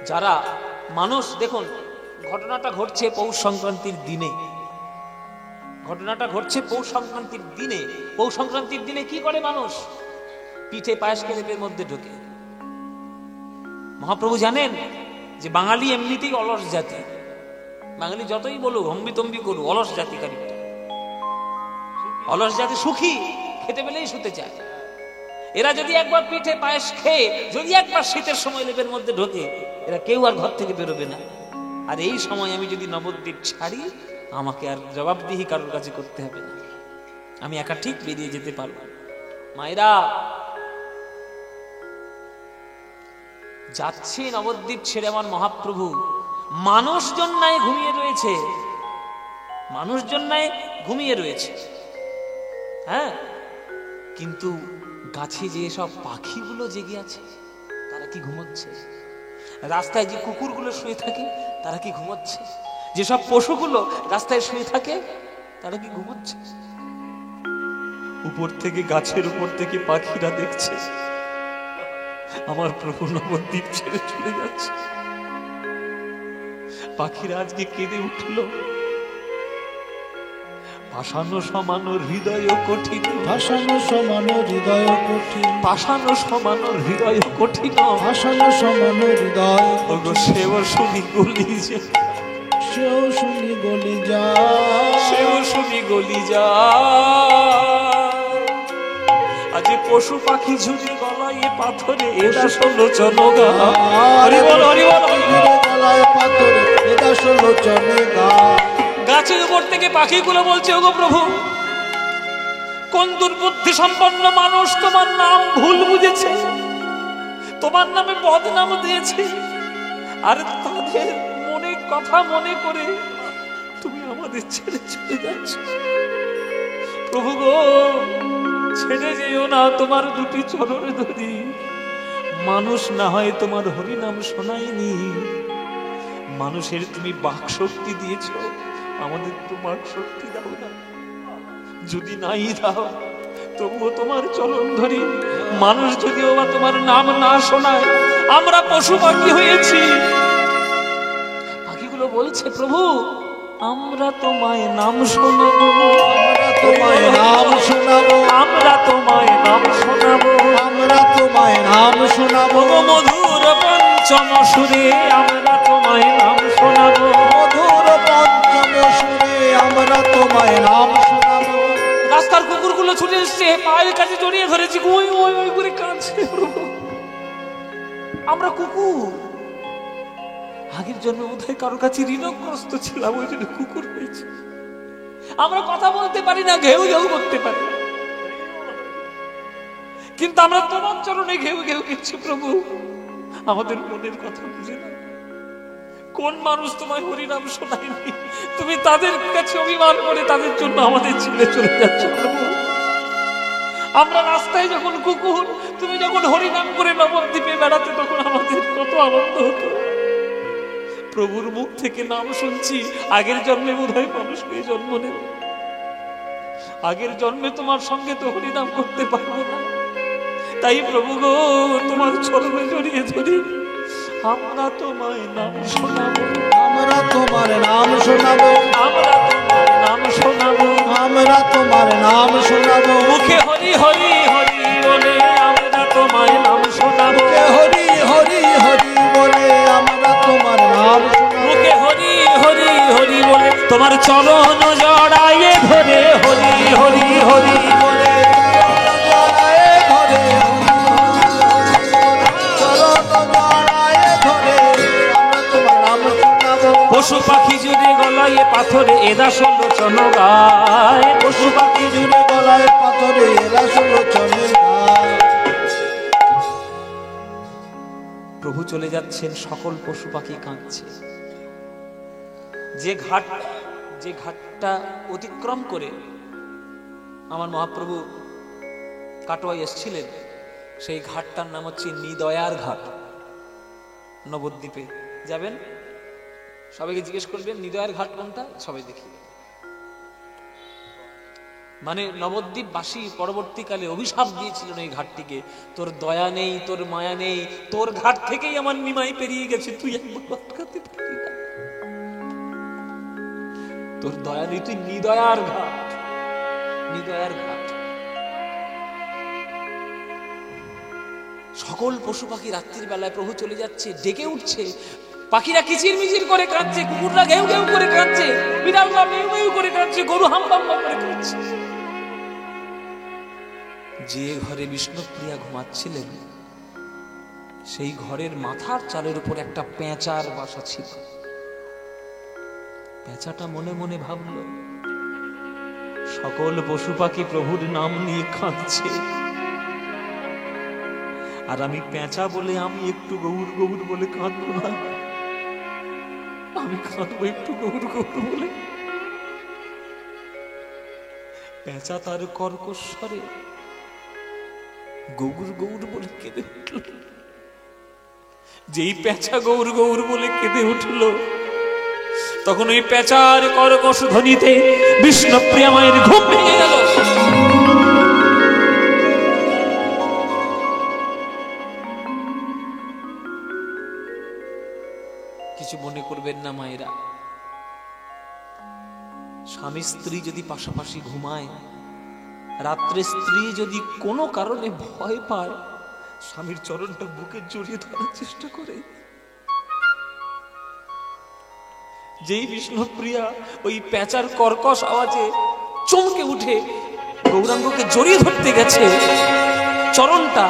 যারা মানুষ, দেখুন ঘটনাটা ঘটছে পৌষ সংক্রান্তির দিনে, ঘটনাটা ঘটছে পৌষ সংক্রান্তির দিনে। পৌষ সংক্রান্তির দিনে কি করে মানুষ? পিঠে পায়েস খেয়ে লেপের মধ্যে ঢোকে। মহাপ্রভু জানেন যে বাঙালি এমনিতেই অলস জাতি, বাঙালি যতই বলুক হম্বি তম্বি করুক, অলস জাতি, খানিকটা অলস জাতি, সুখী, খেতে পেলেই শুতে চায়। এরা যদি একবার পিঠে পায়েস খেয়ে যদি একবার শীতের সময় লেপের মধ্যে ঢোকে, এরা কেউ আর ঘর থেকে বেরোবে না। আর এই সময় আমি যদি নবদ্বীপ ছাড়ি, আমাকে আর জবাবদিহি কারোর কাছে করতে হবে না, আমি একা ঠিক বেরিয়ে যেতে পারবো। মায়েরা, যাচ্ছে নবদ্বীপ ছেড়ে আমার মহাপ্রভু, মানুষজন নাই ঘুমিয়ে রয়েছে, মানুষজন নাই ঘুমিয়ে রয়েছে, হ্যাঁ, কিন্তু গাছে যে সব পাখিগুলো জেগে আছে তারা কি ঘুমোচ্ছে? রাস্তায় যে কুকুরগুলো শুয়ে থাকে তারা কি ঘুমোচ্ছে? যেসব পশুগুলো রাস্তায় শুয়ে থাকে তারা কি ঘুমোচ্ছে? উপর থেকে, গাছের উপর থেকে পাখিরা দেখছে আমার প্রভু নবদ্বীপ ছেড়ে চলে যাচ্ছে। পাখিরা আজকে কেঁদে উঠল, পাষাণ সমান হৃদয় কঠিন, পাষাণ সমান হৃদয় কঠিন, পাষাণ সমান হৃদয় কঠিন, পাষাণ সমান হৃদয় ওগো সেও শুনি গলি যা, সেও শুনি গলি যা, সেও শুনি গলি যা। আজ পশু পাখি ঝুলি গলায় পাথরে এরা ষোলোচন গা, হরি বল হরি বল, গলায় পাথরে এরা ষোলোচনে গা। গাছের উপর থেকে পাখিগুলো বলছে, ওগো প্রভু, কোন দুর্বুদ্ধি সম্পন্ন মানুষ তোমার নাম ভুল বুঝেছে, তোমার নামে বদনাম দিয়েছে, আর তাদের মনে কথা মনে করে তুমি আমাদের ছেড়ে চলে যাচ্ছ। প্রভু গো, ছেড়ে যেও না, তোমার দুটি চরণে ধরি। মানুষ না হয় তোমার হরি নাম শোনায়নি, মানুষের তুমি বাক শক্তি দিয়েছ, আমাদের তো বাক শক্তি দাও না। যদি নাই দাও তবুও তোমার চরণ ধরি। মানুষ যদিও বা তোমার নাম না শোনায়, আমরা পশু পাখি হয়েছি। পাখিগুলো বলছে, প্রভু আমরা তোমায় নাম শোনাবো, আমরা তোমায় নাম শোনাবো, আমরা তোমায় নাম শোনাবো, আমরা তোমায় নাম শোনাবো, মধুর পঞ্চম সুরে আমরা তোমায় নাম শোনাবো, মধুর পঞ্চম সুরে আমরা তোমায় নাম শোনাবো। রাস্তার কুকুরগুলো ছুটে এসছে, পায়ের কাছে জড়িয়ে ধরেছি, ওই ওই ওই করে কাঁদছে। আমরা কুকুর, আগের জন্মে বোধহয় কারোর কাছে ঋণগ্রস্ত ছিলাম, ওই জন্য কুকুর হয়েছে। আমরা কথা বলতে পারি না, ঘেউ ঘেউ করতে পারি, কিন্তু আমরা তোমার চরণে ঘেউ ঘেউ করছি। প্রভু আমাদের মনের কথা বুঝে না। কোন মানুষ তোমায় হরিনাম শোনায়নি, তুমি তাদের কাছে অভিমান করে তাদের জন্য আমাদের ছেড়ে চলে যাচ্ছ। প্রভু আমরা রাস্তায় যখন কুকুর, তুমি যখন হরিনাম করে নবদ্বীপে বেড়াতে, তখন আমাদের কত আনন্দ হতো। প্রভুর মুখ থেকে নাম শুনছি, আগের জন্মে বোধহয় মানুষ হয়ে জন্ম নেব, আগের জন্মে তোমার সঙ্গে তো হরিনাম করতে পারবো না। তাই প্রভু গো, তোমার চরণে জড়িয়ে ধরি, আমরা তোমায় নাম শোনাবো, আমরা তোমার নাম শোনাবো, আমরা তোমার নাম শোনাবো, আমরা তোমার নাম শোনাবো। মুখে হরি হরি হরি বলে আমরা তোমায় নাম শোনাবো, হরি হরি হরি বলে আমরা তোমার নাম শোনাবো, মুখে হরি হরি হরি বলে তোমার চরণ জড়ায়ে ধরে, হরি হরি হরি বলে জড়ায়ে ধরে, চরণ জড়ায়ে ধরে আমরা তোমার নাম শোনাবো। পশু পাখি জুড়ে গলায় পাথরে এরা ষোলোচন গায়, পশু পাখি জুড়ে গলায় পাথরে এরা ষোলোচনে গায়। প্রভু চলে যাচ্ছেন, সকল পশু পাখি কাঁদছে। যে ঘাটটা অতিক্রম করে আমার মহাপ্রভু কাটোয়ায় এসেছিলেন, সেই ঘাটটার নাম হচ্ছে নিদয়ার ঘাট। নবদ্বীপে যাবেন, সবাইকে জিজ্ঞেস করবেন নিদয়ার ঘাট কোনটা, সবাই দেখি মানে নবদ্বীপবাসী পরবর্তীকালে অভিশাপ দিয়েছিলেন এই ঘাটটিকে, তোর দয়া নেই, তোর মায়া নেই, তোর ঘাট থেকেই আমার নিমাই পেরিয়ে গেছে, তুই একবার আটকাতে পারলি না। তোর দয়া নেই, তুই নিদয়ার ঘাট, নিদয়ার ঘাট। সকল পশু পাখি রাত্রির বেলায় প্রভু চলে যাচ্ছে, ডেকে উঠছে, পাখিরা কিচির মিচির করে কাঁদছে, কুকুররা ঘেউ ঘেউ করে কাঁদছে, বিড়ালরা মেউ মেউ করে কাঁদছে, গরু হাম্বাম্বা করে কাঁদছে। যে ঘরে বিষ্ণুপ্রিয়া ঘুমাচ্ছিলেন সেই ঘরের মাথার চালের উপর একটা পেঁচার বাসা ছিল। পেঁচাটা মনে মনে ভাবল, সকল পশু পাখি প্রভুর নাম নিয়ে কাঁদছে, আর আমি পেঁচা বলে আমি একটু গৌর গৌর বলে কাঁদবো না, আমি কাঁদবো একটু গৌর গৌর বলে। পেঁচা তার কর্কশ স্বরে গৌর গৌর বলে কেঁদে উঠল। যেই পেঁচা গৌর গৌর বলে কেঁদে উঠল, তখন ওই পেঁচার কর্কশ ধ্বনিতে বিষ্ণুপ্রিয়া মায়ের ঘুম ভেঙে গেল। কিছু মনে করবেন না মায়েরা, স্বামী স্ত্রী যদি পাশাপাশি ঘুমায়, রাত্রে স্ত্রী যদি কোনো কারণে ভয় পায়, স্বামীর চরণটা বুকে জড়িয়ে ধরার চেষ্টা করে। যেই বিষ্ণুপ্রিয়া ওই পেঁচার কর্কশ আওয়াজে চমকে উঠে গৌরাঙ্গকে জড়িয়ে ধরতে গেছে চরণটা,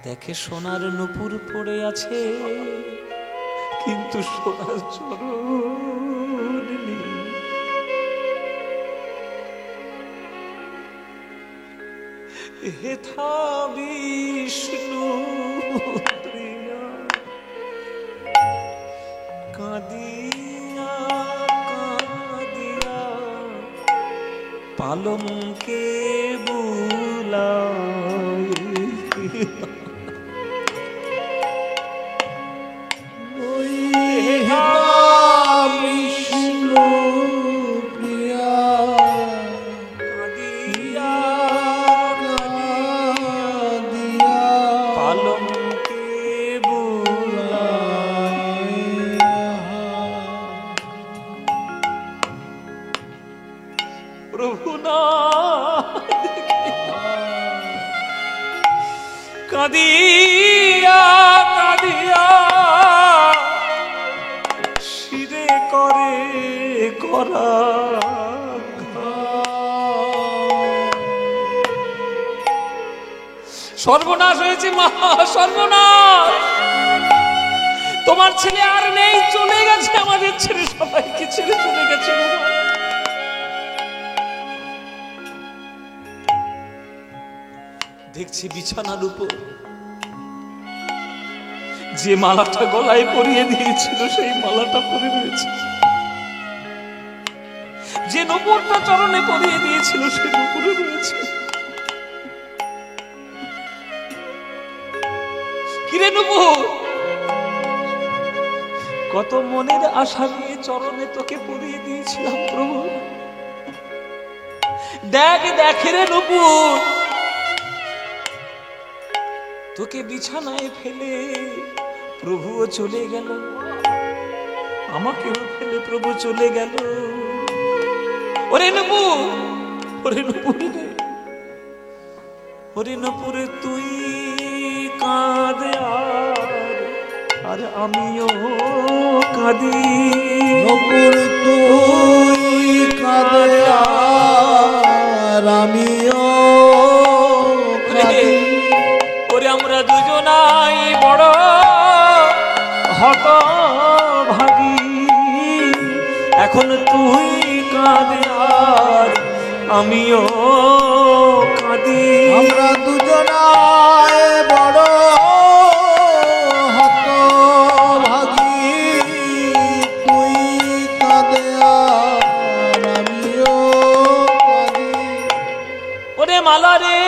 দেখে সোনার নূপুর পড়ে আছে, কিন্তু সোনার চরণ নেই। হেথা বিষ্ণু প্রিয়া কাঁদিয়া কাঁদিয়া পালঙ্কে বুলায়, বিষ্ণু প্রিয়া কাঁদিয়া কাঁদিয়া পালঙ্কে বুলায়। প্রভু না কাঁদিয়া কাঁদিয়া শিরে করে করা, সর্বনাশ হয়েছে মা, সর্বনাশ। তোমার ছেলে আর নেই, চলে গেছে, আমাদের ছেলে সবাইকে ছেড়ে চলে গেছে। দেখছি বিছানার উপর যে মালাটা গলায় পরিয়ে দিয়েছিল সেই মালাটা পরে রয়েছে, যে নূপুরটা চরণে পরিয়ে দিয়েছিল সেই নূপুরে রয়েছে। কিরে নূপুর, কত মনের আশা নিয়ে চরণে তোকে পরিয়ে দিয়েছিলাম প্রভু, দেখ দেখ রে নূপুর, তোকে বিছানায় ফেলে প্রভুও চলে গেল, আমাকেও ফেলে প্রভু চলে গেল। ওরে নূপুর, ওরে নূপুর রে, ওরে নূপুর তুই কাঁদে আর আমিও কাঁদি। নূপুর তুই কাঁদে আর আমিও কাঁদি। ওরে আমরা দুজনাই বড় হতভাগী, এখন তুই কাঁদে আর আমিও কাঁদি। আমরা দুজনায় বড় হতভাগী, তুই কাঁদে আর আমিও কাঁদি। ওরে মালা রে,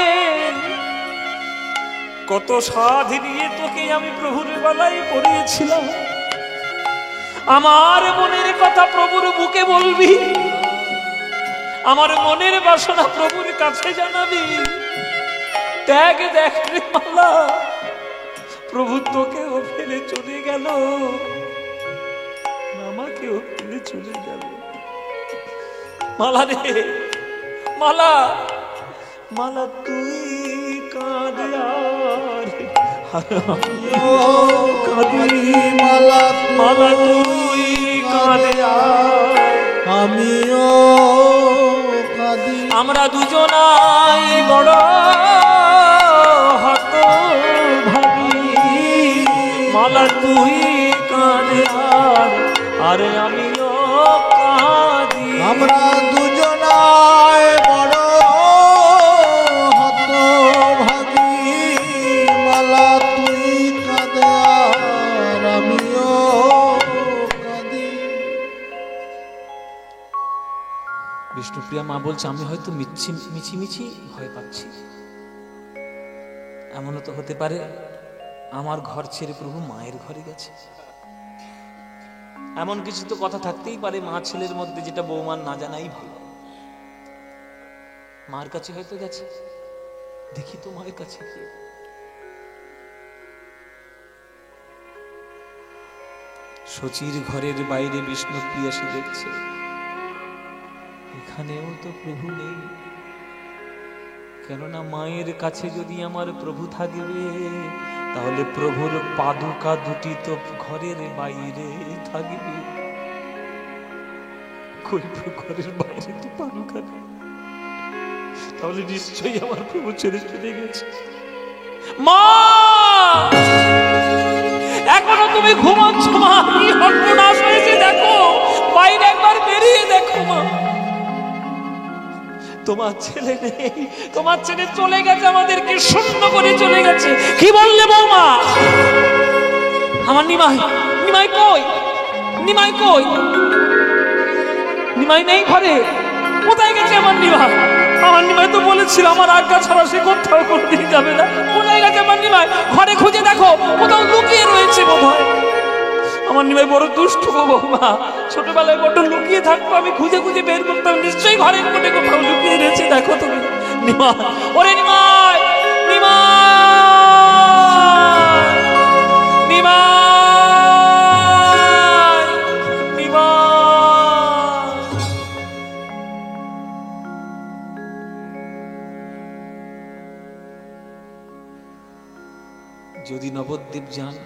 কত সাধ নিয়ে তোকে আমি প্রভুর বেলায় পড়িয়েছিলাম, আমার মনের কথা প্রভুর বুকে বলবি, আমার মনের বাসনা প্রভুর কাছে জানাবি। দেখ দেখ রে মালা, প্রভু তোকেও ফেলে চলে গেল, আমাকেও ফেলে চলে গেল। মালা রে মালা, মালা তুই কাঁদে আর কাঁদি, মালা মালা তুই কাঁদে আর আমিও কাঁদি। আমরা দুজনাই বড় হতভাগী। মালা তুই কাঁদে আর আমিও কাঁদি। আমরা দুজনায় বড় হতভাগী। মালা তুই কাঁদে আর আমিও কাঁদি। বিষ্ণুপ্রিয়া মা বলছে, আমি হয়তো মিছিমিছি ভয় পাচ্ছি। এমনও তো হতে পারে আমার ঘর ছেড়ে প্রভু মায়ের ঘরে গেছে। এমন কিছু তো কথা থাকতেই পারে মা ছেলের মধ্যে, যেটা বৌমার না জানাই ভালো। মার কাছে হয়তো গেছে, দেখি তো মায়ের কাছে গিয়ে। শচীর ঘরের বাইরে বিষ্ণুপ্রিয়া সে দেখছে, এখানেও তো প্রভু নেই। কেননা মায়ের কাছে যদি আমার প্রভু থাকবে, তাহলে প্রভুর পাদুকা দুটি তো ঘরের বাইরে থাকবে। ঘরের বাইরে তো পাদুকা নেই, তাহলে নিশ্চয়ই আমার প্রভু ছেড়ে চলে গেছে। মা এখনো তুমি ঘুমাচ্ছ মা? কি সর্বনাশ হয়েছে দেখো, বাইরে একবার বেরিয়ে দেখো মা। তোমার ছেলে নেই, তোমার ছেলে চলে গেছে, আমাদেরকে শূন্য করে চলে গেছে। কি বললে বৌমা? আমার নিমাই, নিমাই কই? নিমাই কই? নিমাই নেই ঘরে, কোথায় গেছে আমার নিমাই? আমার নিমাই তো বলেছিল আমার আজ্ঞা ছাড়া সে কোথাও কোনোদিন যাবে না। কোথায় গেছে আমার নিমাই? ঘরে খুঁজে দেখো, কোথাও লুকিয়ে রয়েছে বোধহয়। আমার নিমাই বড় দুষ্ট গো বৌমা, ছোটবেলায় বড় লুকিয়ে থাকতো, আমি খুঁজে খুঁজে বের করতাম, নিশ্চয়ই ঘরের কোণে কোথাও লুকিয়ে রয়েছে। দেখো তুমি নিমাই, ওরে নিমাই, নিমাই, নিমাই, নিমাই। যদি নবদ্বীপ যান,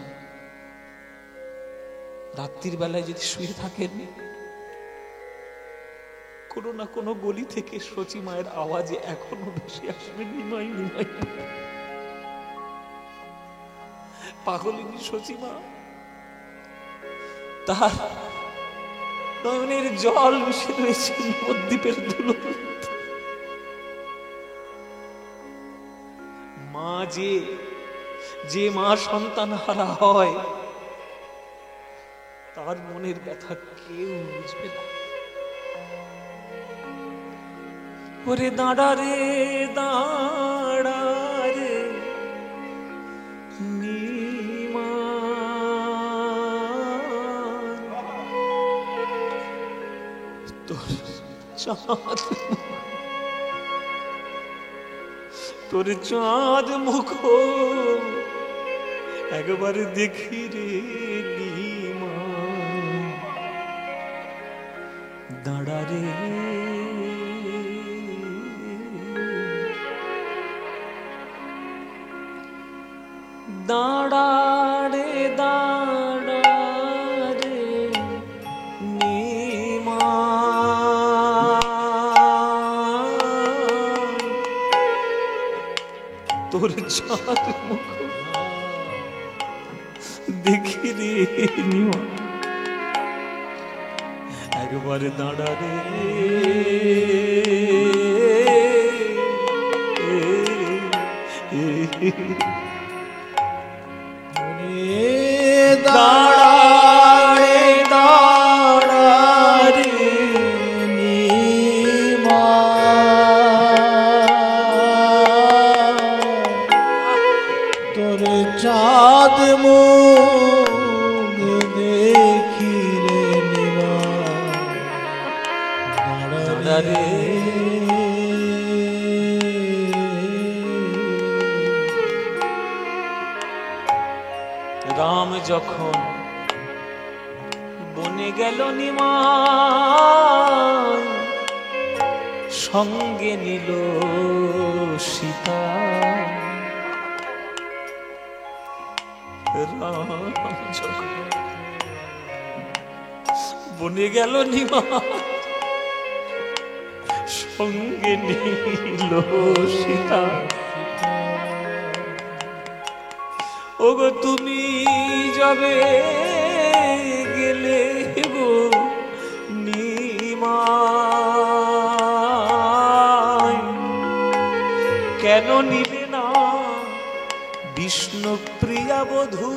রাত্রির বেলায় যদি শুয়ে থাকেন, কোনো না কোনো গলি থেকে শচী মায়ের আওয়াজে এখনো ভেসে আসবে নিমাই, নিমাই। পাগলিনী শচী মা, তার নয়নের জল মিশে রয়েছে নবদ্বীপের ধুলো। মা যে মা সন্তান হারা হয়, তার মনের ব্যথা কেউ বুঝবে না। ওরে দাঁড়া রে দাঁড়া রে নিমাই, তোর চাঁদ, তোর চাঁদ মুখ একবার দেখি রে নিমাই, দাঁড়া রে দাঁড়া রে দাঁড়া রে নিমাই, তোর চাঁদ মুখ দেখি রে নিমাই, একবার দাঁড়া রে দাঁড়া রে দাঁড়া রে নিমাই, তোর চাঁদ মুখ দেখি রে নিমাই, দাঁড়া রে রাম যখন বনে গেল নিমাই, সঙ্গে নিল সীতা। রাম যখন বনে গেল নিমাই, সঙ্গে নিল সীতা। ওগো তুমি যাবে গেলে গো নিমাই, কেন নিলে না বিষ্ণু প্রিয়া বধূ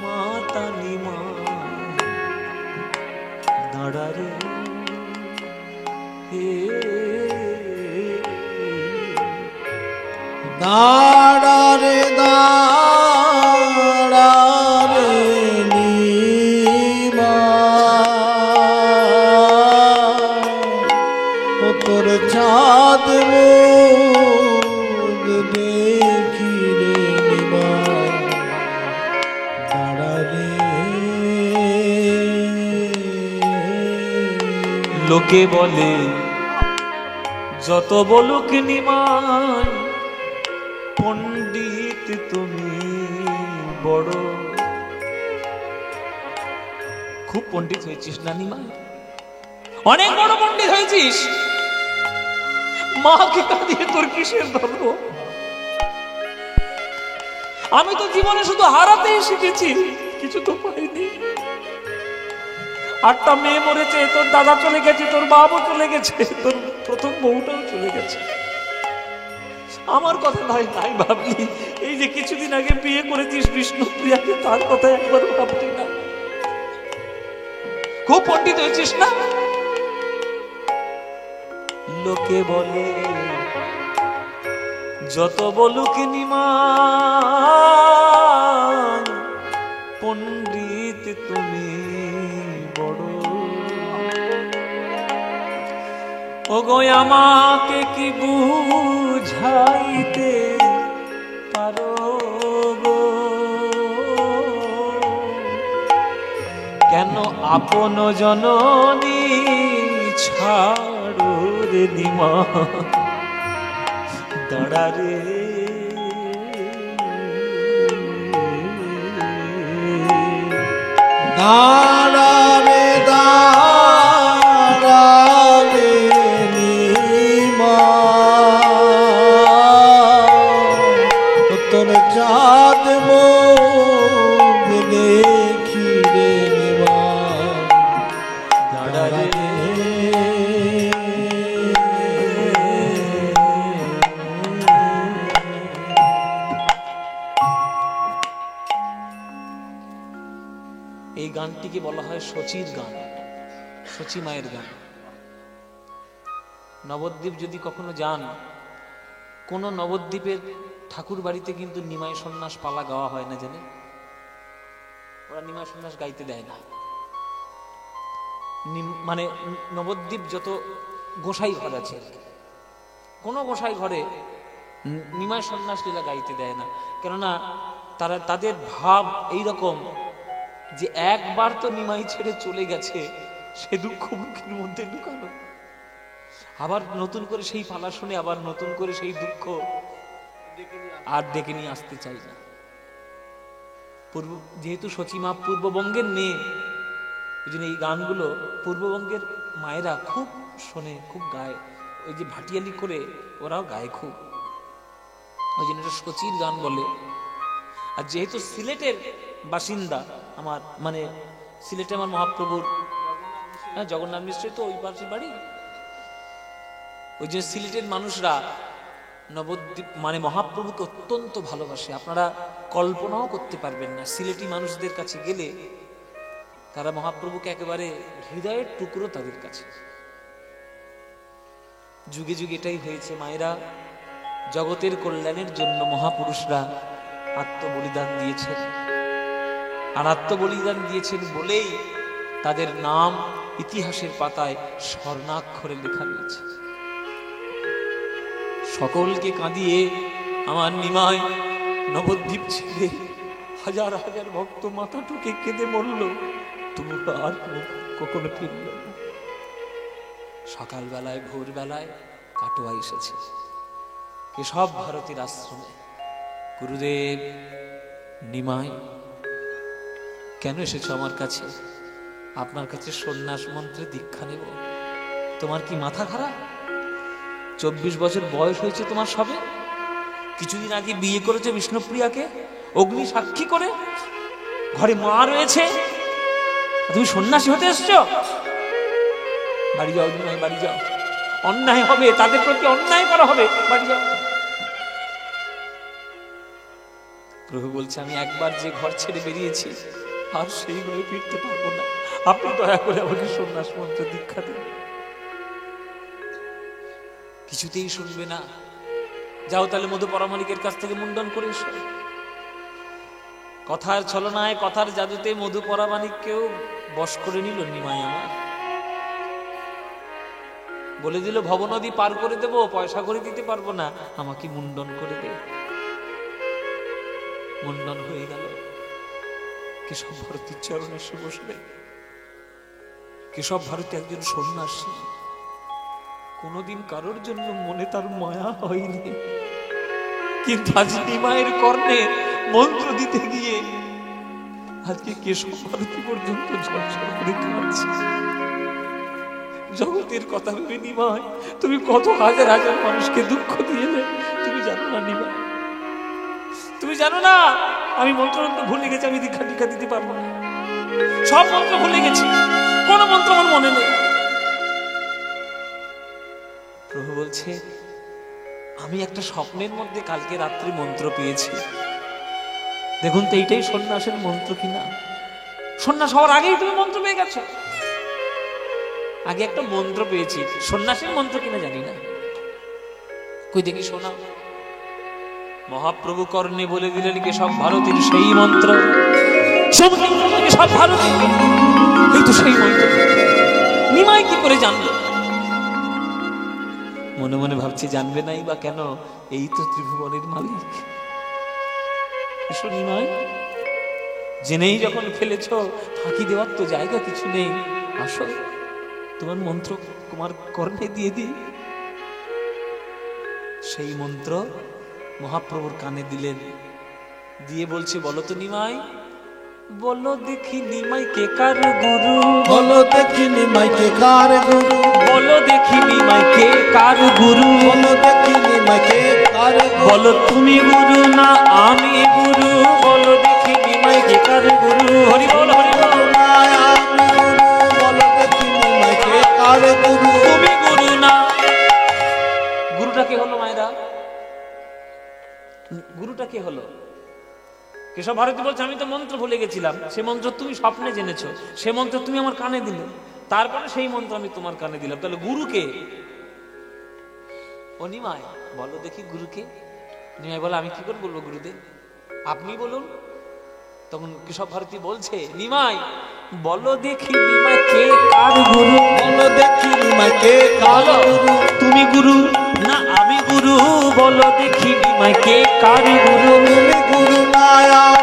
মাতা নিমাই? দাঁড়ারে দাঁড়ারে দাঁড়ারে নিমাই, ও তোর চাঁদ মুখ দেখি রে নিমাই। দাঁড়ারে লোকে বলে যত বলুক নিমাই, পণ্ডিত তুমি বড়। খুব পণ্ডিত হয়েছিস না নিমাই, অনেক বড় পণ্ডিত হয়েছিস। মাকে কাঁদিয়ে তোর কিসের ধর্ম? আমি তো জীবনে শুধু হারাতেই শিখেছি, কিছু তো পাইনি। 8টা মেয়ে মরেছে, তোর দাদা চলে গেছে, তোর বাবু চলে গেছে, তোর প্রথম বউটাও চলে গেছে। আমার কথা নাই নাই ভাবলি? এই যে কিছুদিন আগে বিয়ে করেছিস বিষ্ণুপ্রিয়াকে, তার কথা একবার ভাবলি না? খুব পণ্ডিত হয়েছিস না? লোকে বলে যত বলুক নিমাই, পণ্ডিত তুমি বড়। ওগো আমাকে কি বুঝাইতে পারো গো, কেন আপন জননী ছাড়ো রে নিমাই? দাঁড়ারে দাঁড়ারে দাঁড়ারে নিমাই, তোর চাঁদ মুখ দেখি রে নিমাই। দাঁড়ারে এই গানটিকে বলা হয় শচীর গান, শচী মায়ের গান। নবদ্বীপ যদি কখনো যান, কোন নবদ্বীপের ঠাকুর বাড়িতে কিন্তু নিমাই সন্ন্যাস পালা গাওয়া হয় না, জানেন? ওরা নিমাই সন্ন্যাস গাইতে দেয় না। মানে নবদ্বীপ যত গোসাই ঘর আছে, কোন গোসাই ঘরে নিমাই সন্ন্যাস লীলা গাইতে দেয় না। কেননা তাদের ভাব এইরকম যে একবার তো নিমাই ছেড়ে চলে গেছে, সে দুঃখ মুখের মধ্যে লুকানো, আবার নতুন করে সেই পালা শুনে আবার নতুন করে সেই দুঃখ আর ডেকে নিয়ে আসতে চাই না। যেহেতু শচীমা পূর্ববঙ্গের মেয়ে, ওই জন্য এই গানগুলো পূর্ববঙ্গের মায়েরা খুব শোনে, খুব গায়। ওই যে ভাটিয়ালি করে ওরাও গায় খুব, ওই জন্য এটা শচীর গান বলে। আর যেহেতু সিলেটের বাসিন্দা আমার, মানে সিলেটে আমার মহাপ্রভুর, হ্যাঁ জগন্নাথ মিশ্রের তো ওই পাশের বাড়ি, ওই যে সিলেটের মানুষরা নবদ্বীপ মানে মহাপ্রভুকে অত্যন্ত ভালোবাসে। আপনারা কল্পনাও করতে পারবেন না, সিলেটি মানুষদের কাছে গেলে তারা মহাপ্রভুকে একেবারে হৃদয়ের টুকরো তাদের কাছে। যুগে যুগে এটাই হয়েছে, মায়েরা জগতের কল্যাণের জন্য মহাপুরুষরা আত্মবলিদান দিয়েছেন। আর আত্মবলিদান দিয়েছেন বলেই তাদের নাম ইতিহাসের পাতায় স্বর্ণাক্ষরে লেখা রয়েছে। সকলকে কাঁদিয়ে আমার নিমাই নবদ্বীপ ছেড়ে হাজার হাজার ভক্ত মাথা ঠুকে কেঁদে মরল, তবু আর কখনো ফিরল না। সকালবেলায় ভোরবেলায় কাটোয়া এসেছে কেশব ভারতীর আশ্রমে। গুরুদেব, নিমাই কেন এসেছো আমার কাছে? আপনার কাছে সন্ন্যাস মন্ত্রে দীক্ষা নেব। তোমার কি মাথা খারাপ? 24 বছর বয়স হয়েছে তোমার সবে। কিছুদিন আগে বিয়ে করেছে বিষ্ণুপ্রিয়াকে অগ্নি সাক্ষী করে, ঘরে মা রয়েছে, তুমি সন্ন্যাসী হতে এসছো? বাড়ি যাও নিমাই, বাড়ি যাও। অন্যায় হবে, তাদের প্রতি অন্যায় করা হবে, বাড়ি যাও। প্রভু বলছে, আমি একবার যে ঘর ছেড়ে বেরিয়েছি আর সেই ঘরে ফিরতে পারবো না। আপনি দয়া করে আমাকে সন্ন্যাস মন্ত্র দীক্ষা দিন। কিছুতেই শুনবে না। যাও তাহলে মধু পরামানিকের কাছ থেকে মুন্ডন করে এসো। কথার ছলনায়, কথার জাদুতে মধু পরামানিককেও বশ করে নিল নিমাই আমার। বলে দিল, ভবনদী পার করে দেবো, পয়সা করে দিতে পারবো না, আমাকে মুন্ডন করে দে। মুন্ডন হয়ে গেল। কেশব ভারতীর চরণে এসে বসলেন। কেশব ভারতী একজন সন্ন্যাসী, কোনোদিন কারোর জন্য মনে তার মায়া হয়নি, কিন্তু আজ নিমাইয়ের কর্ণে মন্ত্র দিতে গিয়ে আজকে কেশব ভারতী পর্যন্ত ঝরঝর করে কাঁদছে। জগতের কথা ভেবে নিমাই, তুমি কত হাজার হাজার মানুষকে দুঃখ দিয়েলে, তুমি জানো না নিমাই? তুমি জানো না আমি মন্ত্র ভুলে গেছি, আমি দীক্ষা দীক্ষা দিতে পারবো না। সব মন্ত্র ভুলে গেছি, কোন মন্ত্র আমার মনে নেই। প্রভু বলছে, আমি একটা স্বপ্নের মধ্যে কালকে রাত্রি মন্ত্র পেয়েছি। দেখুন তো এইটাই সন্ন্যাসের মন্ত্র কিনা। সন্ন্যাস হওয়ার আগেই তুমি মন্ত্র পেয়ে গেছো। আগে একটা মন্ত্র পেয়েছি, সন্ন্যাসের মন্ত্র কিনা জানি না। কই দেখি শোনা। মহাপ্রভু কর্ণে বলে দিলেন কেশব ভারতীর সেই মন্ত্র। কেশব ভারতী, এই তো সেই মন্ত্র। নিমাই কি করে জানলো? মনে মনে ভাবছি, জানবে নাই বা কেন, এই তো ত্রিভুবনের মালিক। নিমাই, জেনেই যখন ফেলেছ, ফাঁকি দেওয়ার তো জায়গা কিছু নেই। আসো, তোমার মন্ত্র তোমার কর্ণে দিয়ে দিই। সেই মন্ত্র মহাপ্রভুর কানে দিলেন, দিয়ে বলছে, বলো তো নিমাই, বলো দেখি নিমাই কে কার গুরু? বলো দেখি নিমাই কে কার গুরু? বলো দেখি নিমাই কে কার গুরু? বলো দেখি নিমাই কে কার গুরু? বলো তুমি গুরু না আমি গুরু? বলো দেখি নিমাই কে কার গুরু? হরি বল, হরি বল। আমি গুরু, বলো দেখি নিমাই কে কার গুরু? তুমি গুরু না। গুরুটা কে হলো মায়েরা? গুরুটা কে হলো? কেশব ভারতী বলছে, আমি তো মন্ত্র ভুলে গেছিলাম, সে মন্ত্র তুমি স্বপ্নে জেনেছো, সে মন্ত্র তুমি আমার কানে দিলে, তারপরে সেই মন্ত্র আমি তোমার কানে দিলাম। তাহলে গুরু কে? ও নিমাই, বলো দেখি গুরু কে? নিমাই বলে, আমি কি করে বলবো গুরুদেব, আপনি বলুন। তখন কেশব ভারতী বলছে, নিমাই বলো দেখি নিমাই কে কার গুরু? বলো দেখি নিমাই কে কার গুরু? তুমি গুরু না আমি গুরু? বলো দেখি নিমাই কে কার গুরু? তুমি গুরু না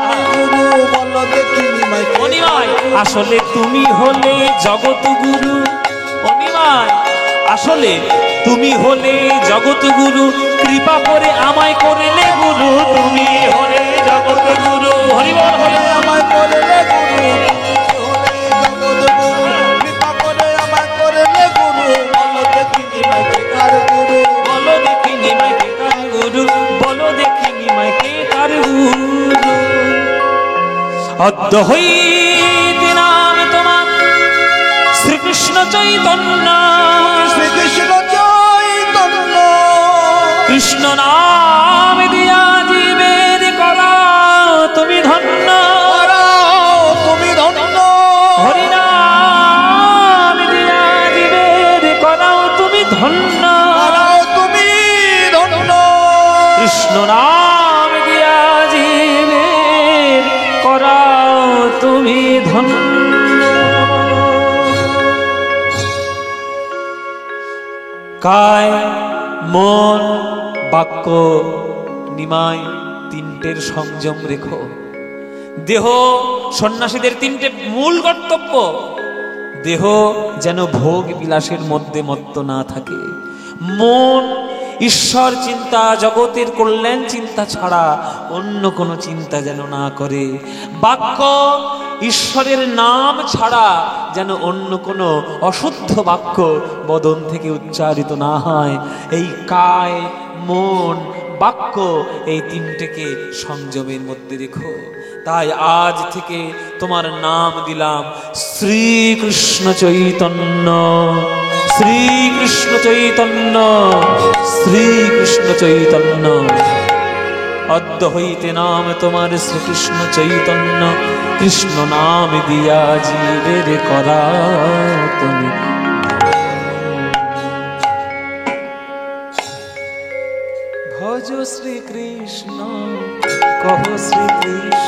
আমি গুরু, বলো দেখি নিমাই কে অনিমাই, আসলে তুমি হলে জগৎ গুরু। অনিমাই, আসলে তুমি হলে জগৎ গুরু, কৃপা করে আমায় করলে গুরু। তুমি হলে জগৎ গুরু, হরি বল, হরি বল। আমায় করলে গুরু, জগৎ গুরু, কৃপা করে আমায় করলে গুরু, বলো দেখি নিমাই কে কার গুরু? বলো দেখি নিমাই কে কার গুরু? বলো দেখি নিমাই কে কার গুরু? অদ্য হইতে নাম তোমার শ্রীকৃষ্ণ চৈতন্য। শ্রীকৃষ্ণ চৈতন্য, কৃষ্ণ নাম দিয়া জীবের করা তুমি ধন্য। তুমি ধন্য, হরি নাম দিয়া জীবের করাও তুমি ধন্য। তুমি ধন্য, কৃষ্ণ নাম দিয়া জীবের করাও তুমি ধন্য। কায়, মন, বাক্য, নিমাই তিনটের সংযম রেখো। দেহ, সন্ন্যাসীদের তিনটে মূল কর্তব্য: দেহ যেন ভোগ বিলাসের মধ্যে মত্ত না থাকে, মন ঈশ্বর চিন্তা, জগতের কল্যাণ চিন্তা ছাড়া অন্য কোনো চিন্তা যেন না করে, বাক্য ঈশ্বরের নাম ছাড়া যেন অন্য কোনো অশুদ্ধ বাক্য বদন থেকে উচ্চারিত না হয়। এই কায়, মন, বাক্য, এই তিনটেকে সংযমের মধ্যে রেখো। তাই আজ থেকে তোমার নাম দিলাম শ্রীকৃষ্ণ চৈতন্য, শ্রীকৃষ্ণ চৈতন্য, শ্রীকৃষ্ণ চৈতন্য। অদ্য হইতে নাম তোমার শ্রীকৃষ্ণ চৈতন্য, কৃষ্ণ নাম দিয়া জীবের করা তুমি। ভজ শ্রীকৃষ্ণ, কহ শ্রীকৃষ্ণ।